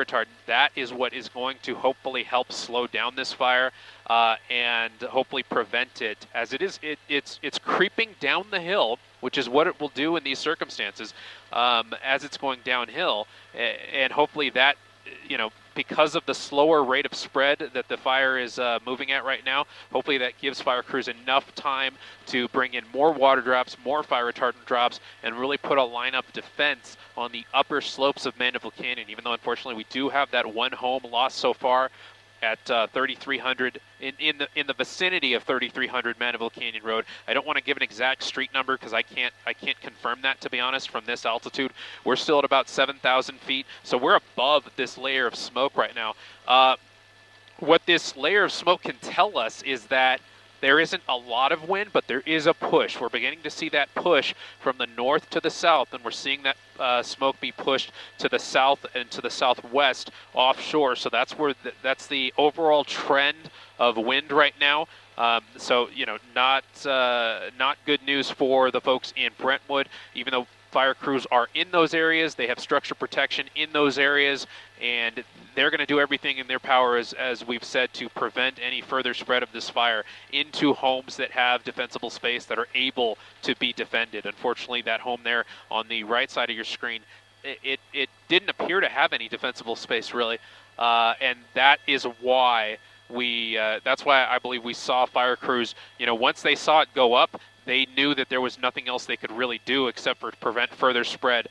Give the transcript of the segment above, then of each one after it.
fire retardant, that is what is going to hopefully help slow down this fire and hopefully prevent it, as it's creeping down the hill, which is what it will do in these circumstances as it's going downhill, and hopefully that, because of the slower rate of spread that the fire is moving at right now, hopefully that gives fire crews enough time to bring in more water drops, more fire retardant drops, and really put a lineup defense on the upper slopes of Mandeville Canyon, even though unfortunately we do have that one home lost so far at 3,300 in the vicinity of 3,300 Mandeville Canyon Road. I don't want to give an exact street number because I can't confirm that, to be honest, from this altitude. We're still at about 7,000 feet, so we're above this layer of smoke right now. What this layer of smoke can tell us is that there isn't a lot of wind, but there is a push. We're beginning to see that push from the north to the south, and we're seeing that smoke be pushed to the south and to the southwest offshore. So that's where that's the overall trend of wind right now. So not good news for the folks in Brentwood, even though fire crews are in those areas. They have structure protection in those areas, and they're going to do everything in their power, as we've said, to prevent any further spread of this fire into homes that have defensible space that are able to be defended. Unfortunately, that home there on the right side of your screen, it didn't appear to have any defensible space really, and that is why that's why I believe we saw fire crews, once they saw it go up, they knew that there was nothing else they could really do except for prevent further spread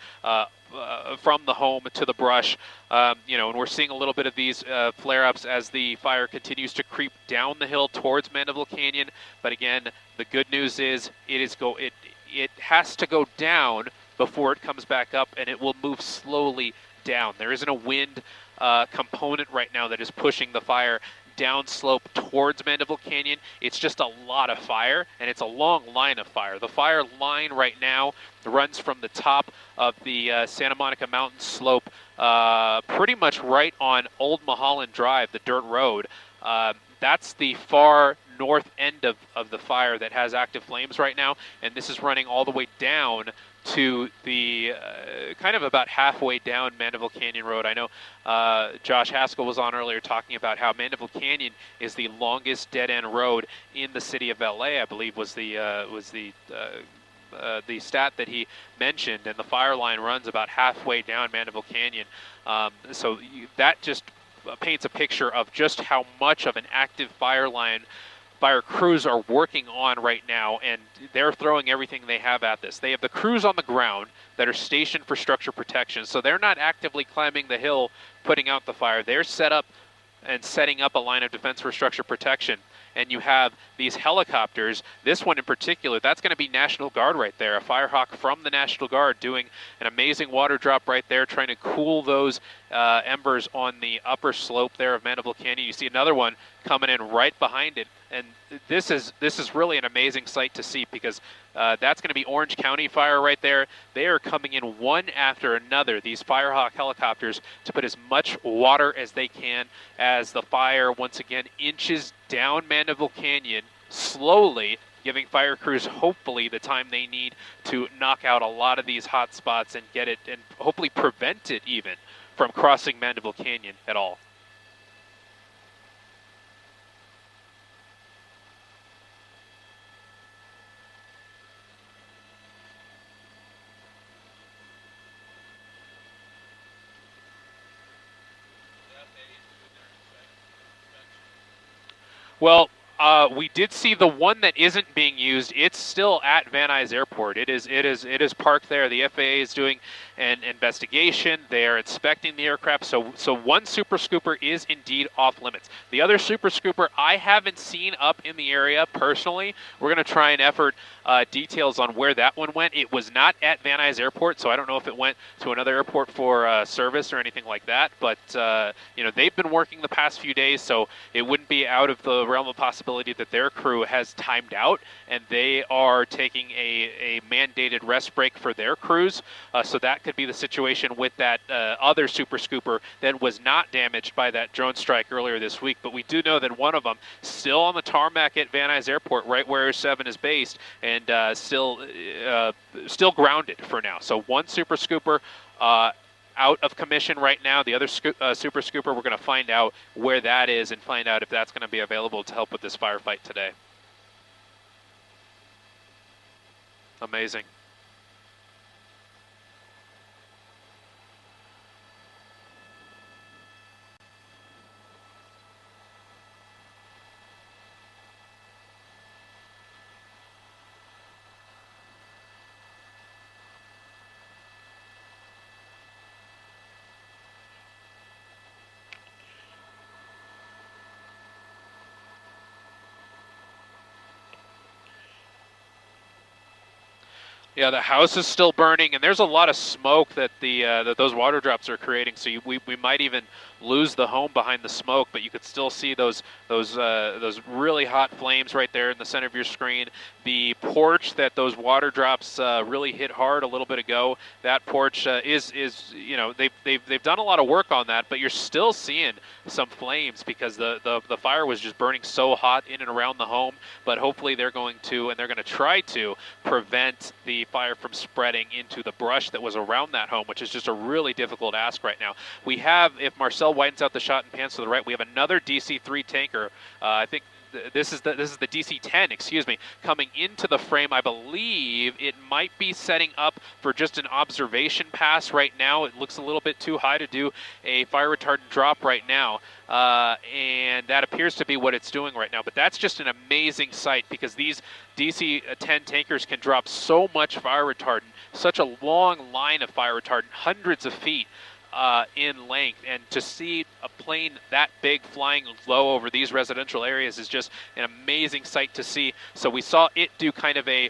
from the home to the brush. And we're seeing a little bit of these flare-ups as the fire continues to creep down the hill towards Mandeville Canyon. But again, the good news is it has to go down before it comes back up, and it will move slowly down. There isn't a wind component right now that is pushing the fire downslope towards Mandeville Canyon. It's just a lot of fire, and it's a long line of fire. The fire line right now runs from the top of the Santa Monica Mountain slope pretty much right on Old Mulholland Drive, the dirt road. That's the far north end of the fire that has active flames right now, and this is running all the way down to the kind of about halfway down Mandeville Canyon Road. I know Josh Haskell was on earlier talking about how Mandeville Canyon is the longest dead-end road in the city of LA, I believe was the stat that he mentioned, and the fire line runs about halfway down Mandeville Canyon. So that just paints a picture of just how much of an active fire crews are working on right now, and they're throwing everything they have at this. They have the crews on the ground that are stationed for structure protection, so they're not actively climbing the hill putting out the fire. They're set up and setting up a line of defense for structure protection. And you have these helicopters, this one in particular, that's going to be National Guard right there, a Firehawk from the National Guard doing an amazing water drop right there, trying to cool those embers on the upper slope there of Mandeville Canyon. You see another one coming in right behind it, and this is really an amazing sight to see, because that's going to be Orange County fire right there. They are coming in one after another, these Firehawk helicopters, to put as much water as they can as the fire once again inches down Mandeville Canyon slowly, giving fire crews hopefully the time they need to knock out a lot of these hot spots and get it, and hopefully prevent it even from crossing Mandeville Canyon at all. Well, we did see the one that isn't being used. It's still at Van Nuys Airport. It is parked there. The FAA is doing an investigation. They are inspecting the aircraft. So one Super Scooper is indeed off limits. The other Super Scooper I haven't seen up in the area personally. We're going to try and effort details on where that one went. It was not at Van Nuys Airport, so I don't know if it went to another airport for service or anything like that. But they've been working the past few days, so it wouldn't be out of the realm of possibility that their crew has timed out, and they are taking a mandated rest break for their crews. So that could be the situation with that other Super Scooper that was not damaged by that drone strike earlier this week. But we do know that one of them still on the tarmac at Van Nuys Airport, right where 7 is based, and still grounded for now. So one Super Scooper out of commission right now. The other super scooper, we're going to find out where that is and find out if that's going to be available to help with this firefight today. Amazing. Yeah, the house is still burning, and there's a lot of smoke that that those water drops are creating. So we might even lose the home behind the smoke, but you could still see those really hot flames right there in the center of your screen. The porch that those water drops really hit hard a little bit ago. That porch is you know, they've done a lot of work on that, but you're still seeing some flames because the fire was just burning so hot in and around the home. But hopefully they're going to try to prevent the fire from spreading into the brush that was around that home, which is just a really difficult ask right now. We have, if Marcel widens out the shot and pans to the right, we have another DC-3 tanker. I think this is the DC-10, excuse me, coming into the frame. I believe it might be setting up for just an observation pass right now. It looks a little bit too high to do a fire retardant drop right now, and that appears to be what it's doing right now. But that's just an amazing sight because these DC-10 tankers can drop so much fire retardant, such a long line of fire retardant, hundreds of feet in length, and to see a plane that big flying low over these residential areas is just an amazing sight to see. So we saw it do kind of a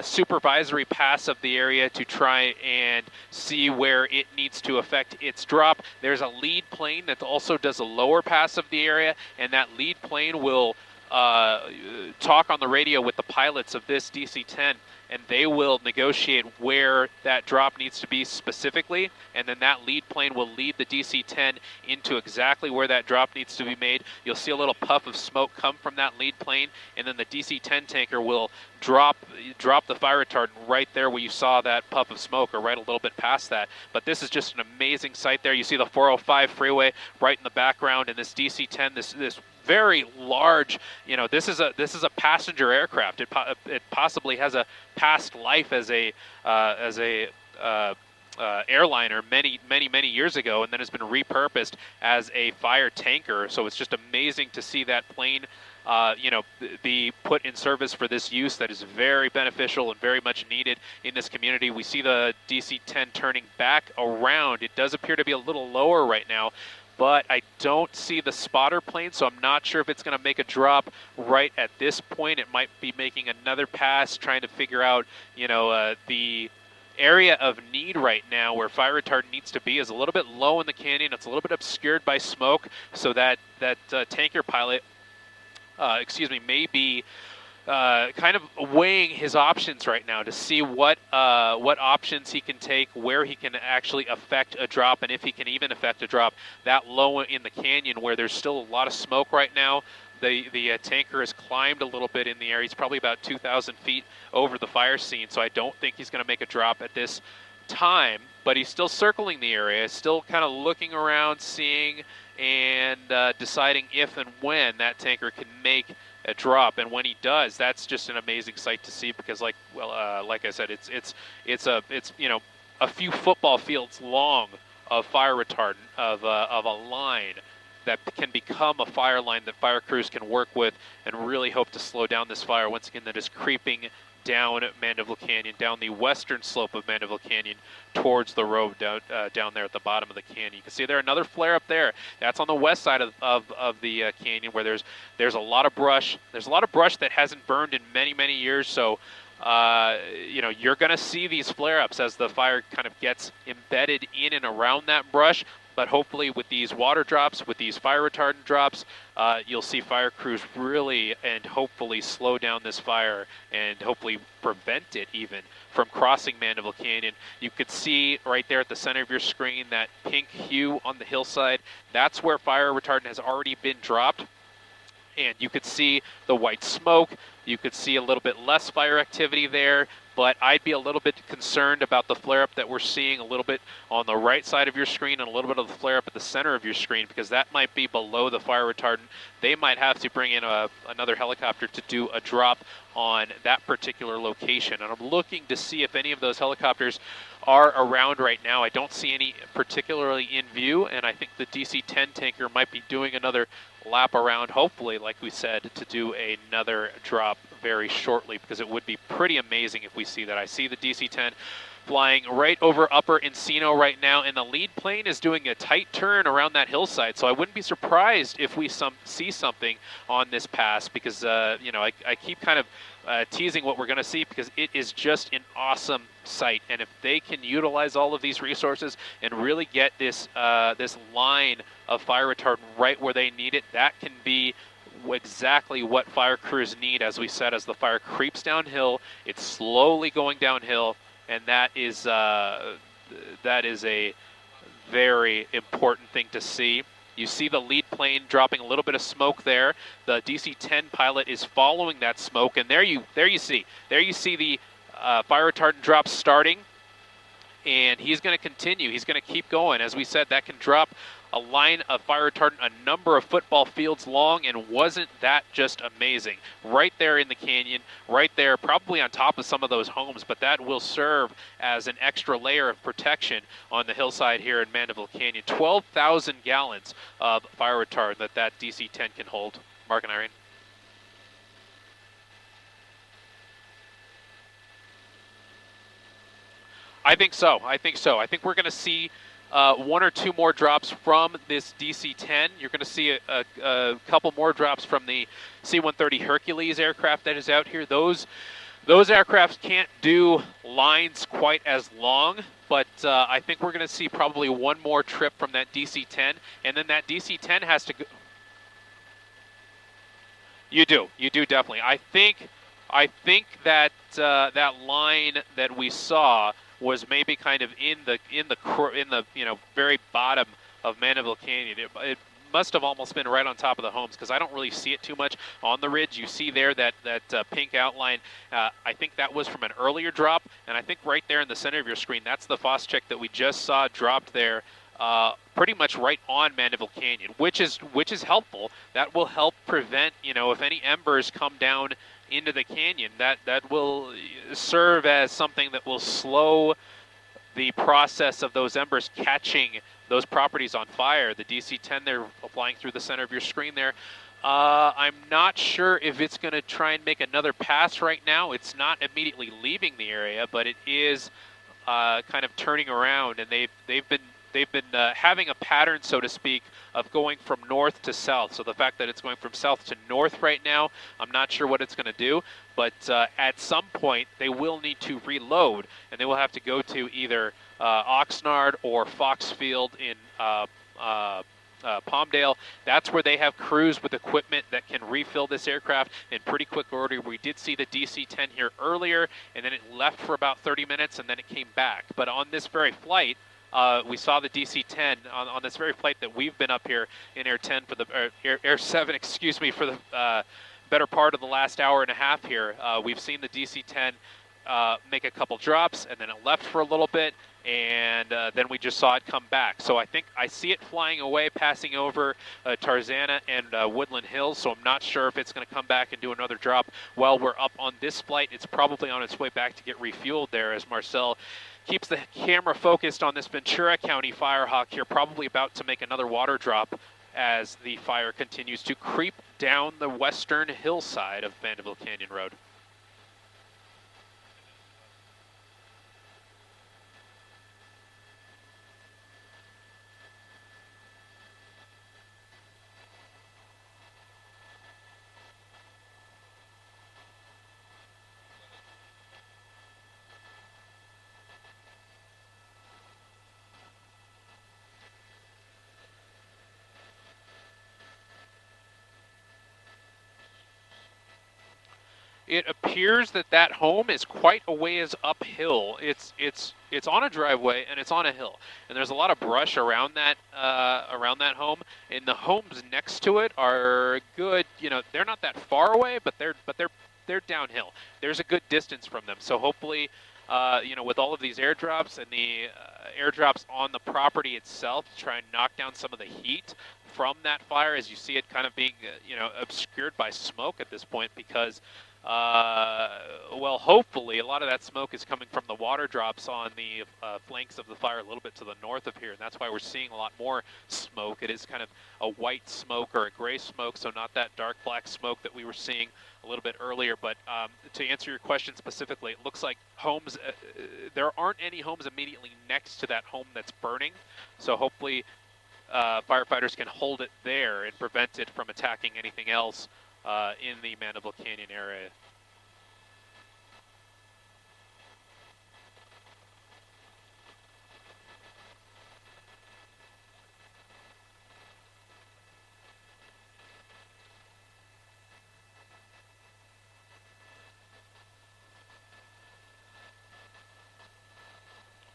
supervisory pass of the area to try and see where it needs to affect its drop. There's a lead plane that also does a lower pass of the area, and that lead plane will talk on the radio with the pilots of this DC-10, and they will negotiate where that drop needs to be specifically, and then that lead plane will lead the DC-10 into exactly where that drop needs to be made. You'll see a little puff of smoke come from that lead plane, and then the DC-10 tanker will drop the fire retardant right there where you saw that puff of smoke, or right a little bit past that. But this is just an amazing sight there. You see the 405 freeway right in the background, and this DC-10, this very large, you know, this is a passenger aircraft. It possibly has a past life as a airliner many years ago, and then has been repurposed as a fire tanker. So it's just amazing to see that plane you know, be put in service for this use that is very beneficial and very much needed in this community. We see the DC-10 turning back around. It does appear to be a little lower right now, but I don't see the spotter plane, so I'm not sure if it's going to make a drop right at this point. It might be making another pass, trying to figure out, you know, the area of need right now where fire retardant needs to be is a little bit low in the canyon. It's a little bit obscured by smoke, so that tanker pilot, excuse me, may be kind of weighing his options right now to see what options he can take, where he can actually affect a drop, and if he can even affect a drop that low in the canyon where there's still a lot of smoke right now. The tanker has climbed a little bit in the air. He's probably about 2,000 feet over the fire scene, so I don't think he's going to make a drop at this time, but he's still circling the area, still kind of looking around, seeing, and deciding if and when that tanker can make a drop. And when he does, that's just an amazing sight to see, because like I said, it's you know, a few football fields long of fire retardant, of a line that can become a fire line that fire crews can work with and really hope to slow down this fire once again that is creeping down Mandeville Canyon, down the western slope of Mandeville Canyon towards the road down there at the bottom of the canyon. You can see there another flare up there. That's on the west side of the canyon, where there's a lot of brush. There's a lot of brush that hasn't burned in many years, so you know, you're going to see these flare-ups as the fire kind of gets embedded in and around that brush. But hopefully with these water drops, with these fire retardant drops, you'll see fire crews really and hopefully slow down this fire and hopefully prevent it even from crossing Mandeville Canyon. You could see right there at the center of your screen that pink hue on the hillside. That's where fire retardant has already been dropped. And you could see the white smoke. You could see a little bit less fire activity there. but I'd be a little bit concerned about the flare-up that we're seeing a little bit on the right side of your screen and a little bit of the flare-up at the center of your screen, because that might be below the fire retardant. They might have to bring in another helicopter to do a drop on that particular location. And I'm looking to see if any of those helicopters are around right now. I don't see any particularly in view, and I think the DC-10 tanker might be doing another lap around, hopefully, like we said, to do another drop very shortly, because it would be pretty amazing if we see that. I see the DC-10 flying right over Upper Encino right now, and the lead plane is doing a tight turn around that hillside, so I wouldn't be surprised if we see something on this pass, because you know, I keep kind of teasing what we're going to see, because it is just an awesome site, and if they can utilize all of these resources and really get this this line of fire retardant right where they need it, that can be exactly what fire crews need. As we said, as the fire creeps downhill, it's slowly going downhill, and that is a very important thing to see. You see the lead plane dropping a little bit of smoke there. The DC-10 pilot is following that smoke, and there you see the fire retardant drop starting, and he's going to continue. He's going to keep going. As we said, that can drop a line of fire retardant a number of football fields long, and wasn't that just amazing? Right there in the canyon, right there, probably on top of some of those homes, but that will serve as an extra layer of protection on the hillside here in Mandeville Canyon. 12,000 gallons of fire retardant that DC-10 can hold. Mark and Irene. I think so. I think we're going to see one or two more drops from this DC-10. You're going to see a couple more drops from the C-130 Hercules aircraft that is out here. Those aircraft can't do lines quite as long, but I think we're going to see probably one more trip from that DC-10, and then that DC-10 has to go. You do definitely. I think that that line that we saw was maybe kind of in the you know, very bottom of Mandeville Canyon. It must have almost been right on top of the homes, because I don't really see it too much on the ridge. You see there that pink outline. I think that was from an earlier drop, and I think right there in the center of your screen, that's the Phos-Chek that we just saw dropped there, pretty much right on Mandeville Canyon, which is helpful. That will help prevent, you know, if any embers come down into the canyon, that will serve as something that will slow the process of those embers catching those properties on fire. The DC-10 there flying through the center of your screen there. I'm not sure if it's going to try and make another pass right now. It's not immediately leaving the area, but it is kind of turning around, and they've been having a pattern, so to speak, of going from north to south. So the fact that it's going from south to north right now, I'm not sure what it's going to do, but at some point they will need to reload, and they will have to go to either Oxnard or Foxfield in Palmdale. That's where they have crews with equipment that can refill this aircraft in pretty quick order. We did see the DC-10 here earlier, and then it left for about 30 minutes, and then it came back. But on this very flight, we saw the DC-10 on this very flight that we've been up here in Air 10 for the Air 7, excuse me, for the better part of the last hour and a half here. We've seen the DC-10 make a couple drops, and then it left for a little bit, and then we just saw it come back. So I think I see it flying away, passing over Tarzana and Woodland Hills, so I'm not sure if it's going to come back and do another drop while we're up on this flight. It's probably on its way back to get refueled there, as Marcel keeps the camera focused on this Ventura County Firehawk here, probably about to make another water drop as the fire continues to creep down the western hillside of Mandeville Canyon Road. It appears that that home is quite a ways uphill. It's on a driveway and it's on a hill, and there's a lot of brush around that home. And the homes next to it are good. You know, they're not that far away, but they're they're downhill. There's a good distance from them. So hopefully, you know, with all of these airdrops and the airdrops on the property itself, to try and knock down some of the heat from that fire, as you see it kind of being, you know, obscured by smoke at this point, because well, hopefully a lot of that smoke is coming from the water drops on the flanks of the fire a little bit to the north of here, and that's why we're seeing a lot more smoke. It is kind of a white smoke or a gray smoke, so not that dark black smoke that we were seeing a little bit earlier. But to answer your question specifically, it looks like homes, there aren't any homes immediately next to that home that's burning, so hopefully firefighters can hold it there and prevent it from attacking anything else in the Mandeville Canyon area.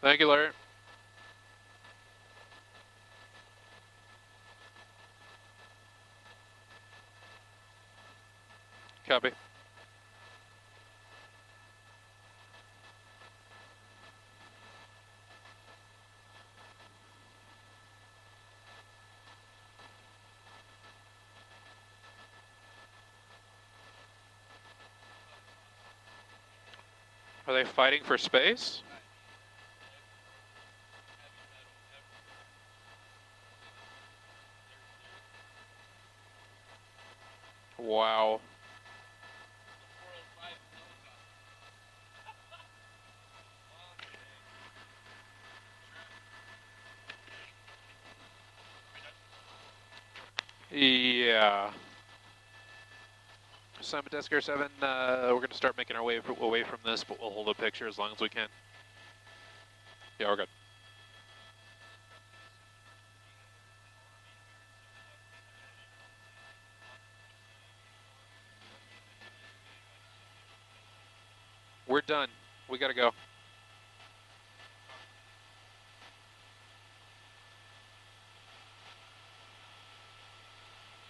Thank you, Larry. Copy. Are they fighting for space? Wow. Yeah. Simon Desker 7, we're going to start making our way away from this, but we'll hold a picture as long as we can. Yeah, we're good. We're done. We got to go.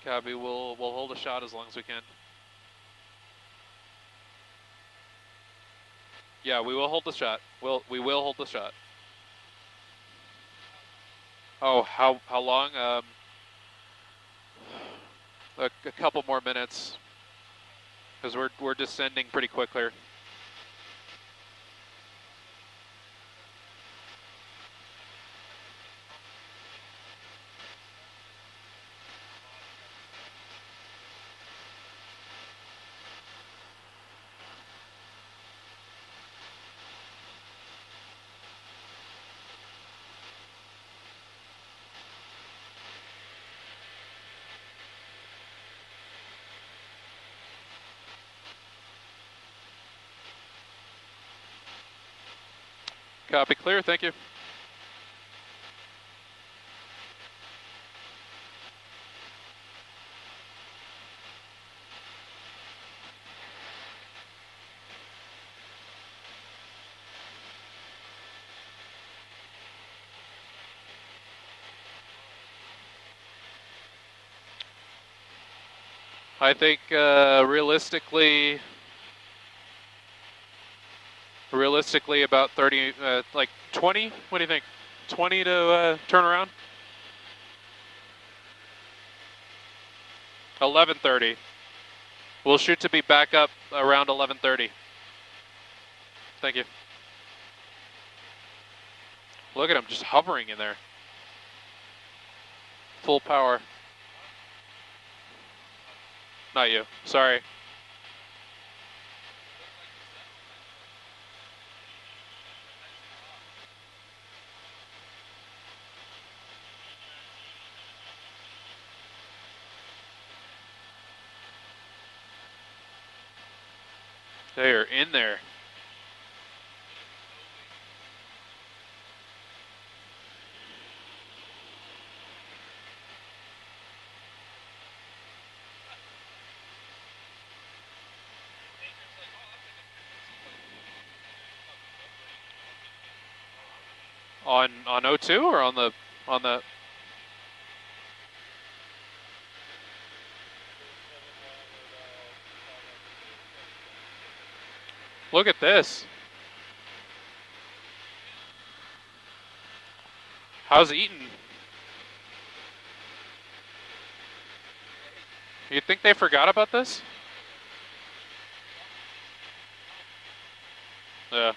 Copy. We'll hold a shot as long as we can. Yeah, we will hold the shot. We will hold the shot. Oh, how long? A couple more minutes, because we're descending pretty quickly. Copy, clear, thank you. I think realistically about 30, like 20, what do you think? 20 to turn around? 11:30. We'll shoot to be back up around 11:30. Thank you. Look at him just hovering in there. Full power. Not you, sorry. They're in there. On O2 or on the Look at this. How's Eaton? You think they forgot about this? Yeah.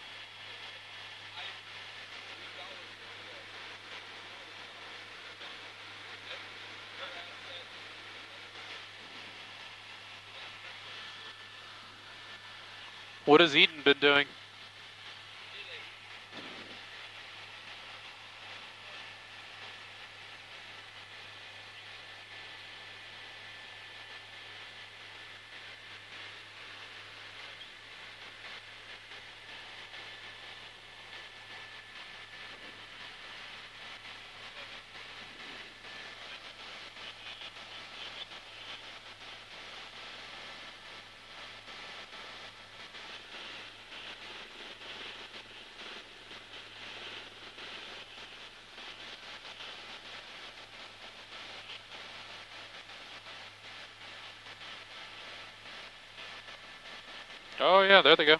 What has Eaton been doing? Oh yeah, there they go.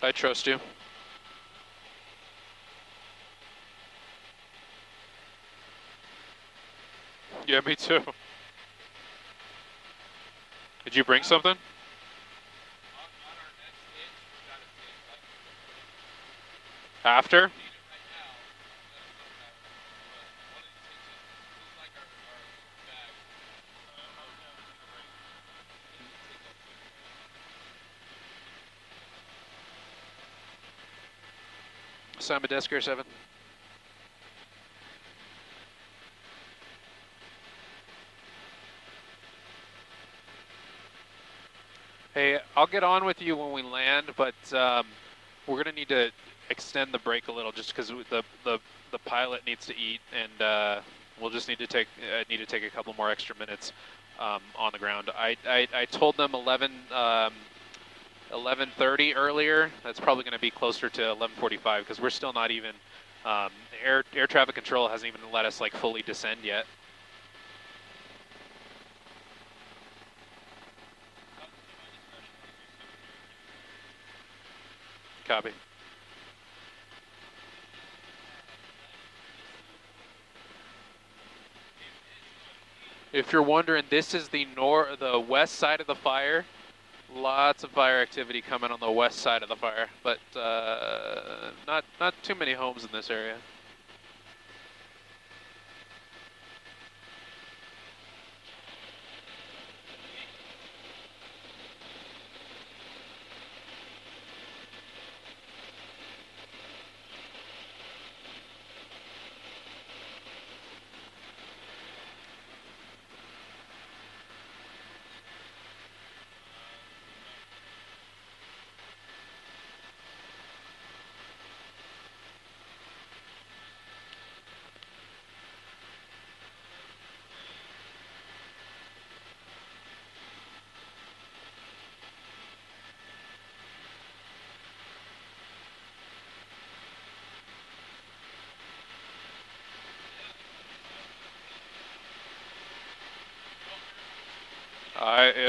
I trust you. Yeah, me too. Did you bring something? After? Simon Desker 7. Hey, I'll get on with you when we land, but we're gonna need to extend the break a little, just because the pilot needs to eat, and we'll just need to take a couple more extra minutes on the ground. I told them 11:30 earlier. That's probably going to be closer to 11:45 because we're still not even air traffic control hasn't even let us like fully descend yet. Copy. If you're wondering, this is the west side of the fire. Lots of fire activity coming on the west side of the fire, but not too many homes in this area.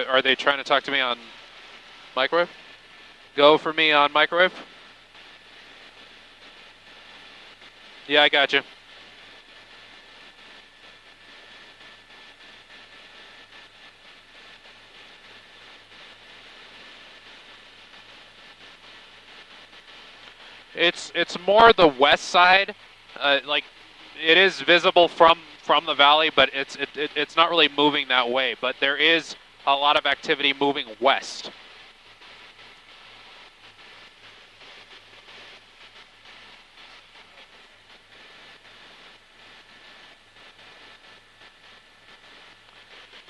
Are they trying to talk to me on microwave? Go for me on microwave? Yeah, I got you. It's more the west side, like it is visible from the valley, but it's not really moving that way. But there is a lot of activity moving west.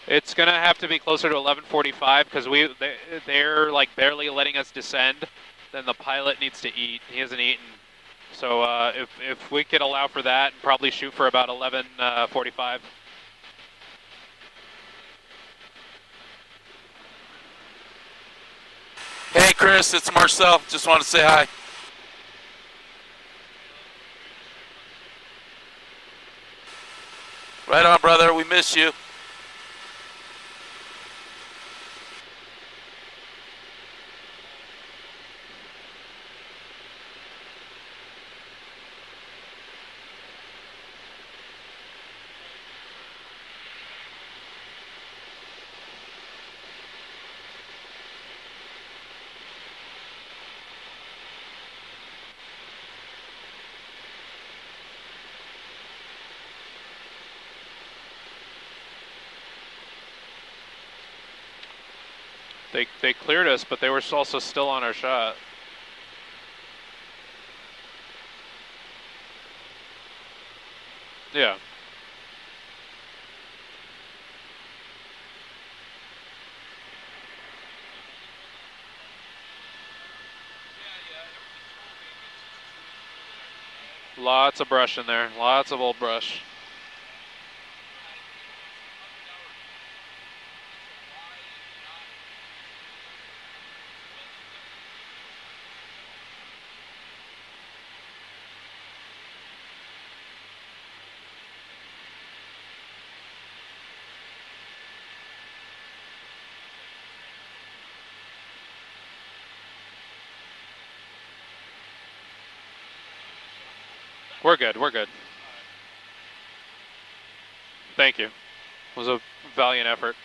It's gonna have to be closer to 11:45 because they're like barely letting us descend. then the pilot needs to eat. He hasn't eaten. So if we could allow for that and probably shoot for about 11:45. Hey Chris, it's Marcel. Just want to say hi. Right on, brother. We miss you. They cleared us, but they were also still on our shot. Yeah. Lots of brush in there. Lots of old brush. We're good, we're good. Thank you. It was a valiant effort.